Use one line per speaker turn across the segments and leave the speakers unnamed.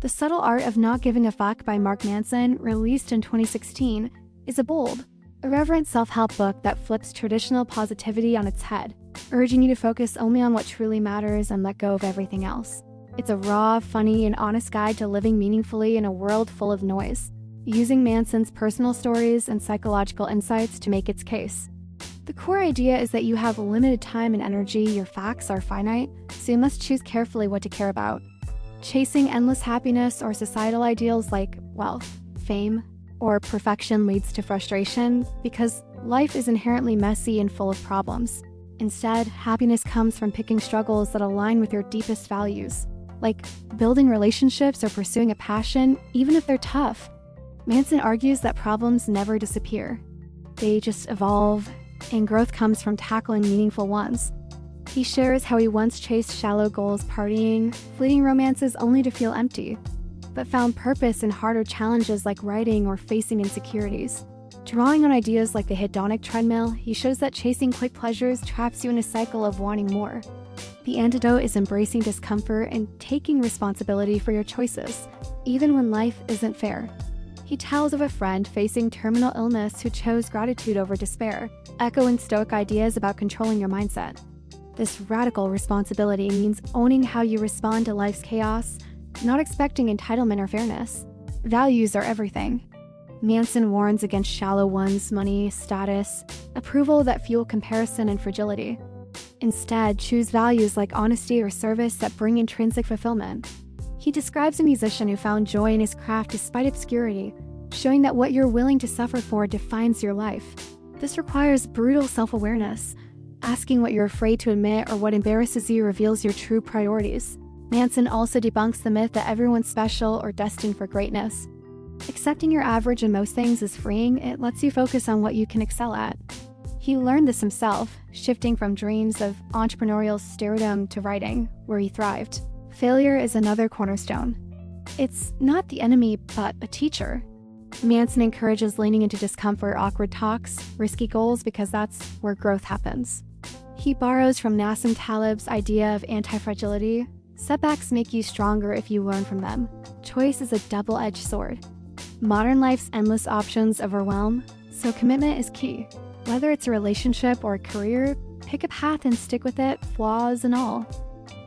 The Subtle Art of Not Giving a Fuck by Mark Manson, released in 2016, is a bold, irreverent self-help book that flips traditional positivity on its head, urging you to focus only on what truly matters and let go of everything else. It's a raw, funny, and honest guide to living meaningfully in a world full of noise, using Manson's personal stories and psychological insights to make its case. The core idea is that you have limited time and energy, your facts are finite, so you must choose carefully what to care about. Chasing endless happiness or societal ideals like wealth, fame, or perfection leads to frustration because life is inherently messy and full of problems. Instead, happiness comes from picking struggles that align with your deepest values, like building relationships or pursuing a passion, even if they're tough. Manson argues that problems never disappear. They just evolve, and growth comes from tackling meaningful ones. He shares how he once chased shallow goals, partying, fleeting romances only to feel empty, but found purpose in harder challenges like writing or facing insecurities. Drawing on ideas like the hedonic treadmill, he shows that chasing quick pleasures traps you in a cycle of wanting more. The antidote is embracing discomfort and taking responsibility for your choices, even when life isn't fair. He tells of a friend facing terminal illness who chose gratitude over despair, echoing Stoic ideas about controlling your mindset. This radical responsibility means owning how you respond to life's chaos, not expecting entitlement or fairness. Values are everything. Manson warns against shallow ones, money, status, approval that fuel comparison and fragility. Instead, choose values like honesty or service that bring intrinsic fulfillment. He describes a musician who found joy in his craft despite obscurity, showing that what you're willing to suffer for defines your life. This requires brutal self-awareness. Asking what you're afraid to admit or what embarrasses you reveals your true priorities. Manson also debunks the myth that everyone's special or destined for greatness. Accepting your average in most things is freeing. It lets you focus on what you can excel at. He learned this himself, shifting from dreams of entrepreneurial stardom to writing, where he thrived. Failure is another cornerstone. It's not the enemy, but a teacher. Manson encourages leaning into discomfort, awkward talks, risky goals, because that's where growth happens. He borrows from Nassim Taleb's idea of anti-fragility. Setbacks make you stronger if you learn from them. Choice is a double-edged sword. Modern life's endless options overwhelm, so commitment is key. Whether it's a relationship or a career, pick a path and stick with it, flaws and all.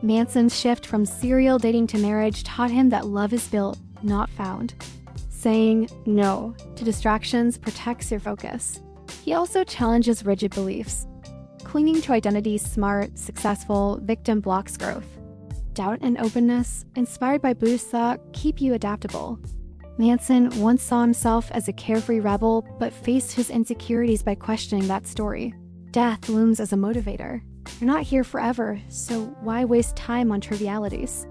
Manson's shift from serial dating to marriage taught him that love is built, not found. Saying no to distractions protects your focus. He also challenges rigid beliefs. Clinging to identities smart, successful, victim blocks growth. Doubt and openness, inspired by Buddhist thought, keep you adaptable. Manson once saw himself as a carefree rebel, but faced his insecurities by questioning that story. Death looms as a motivator. You're not here forever, so why waste time on trivialities?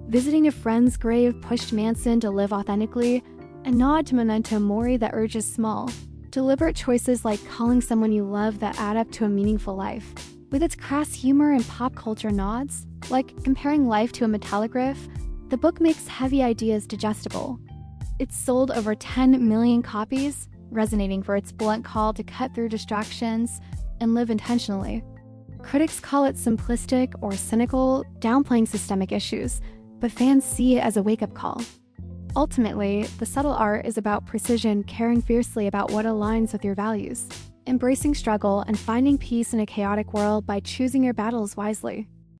Visiting a friend's grave pushed Manson to live authentically, a nod to memento mori that urges small, deliberate choices like calling someone you love that add up to a meaningful life. With its crass humor and pop culture nods, like comparing life to a metallic riff, the book makes heavy ideas digestible. It's sold over 10 million copies, resonating for its blunt call to cut through distractions and live intentionally. Critics call it simplistic or cynical, downplaying systemic issues, but fans see it as a wake-up call. Ultimately, The Subtle Art is about precision, caring fiercely about what aligns with your values, embracing struggle, and finding peace in a chaotic world by choosing your battles wisely.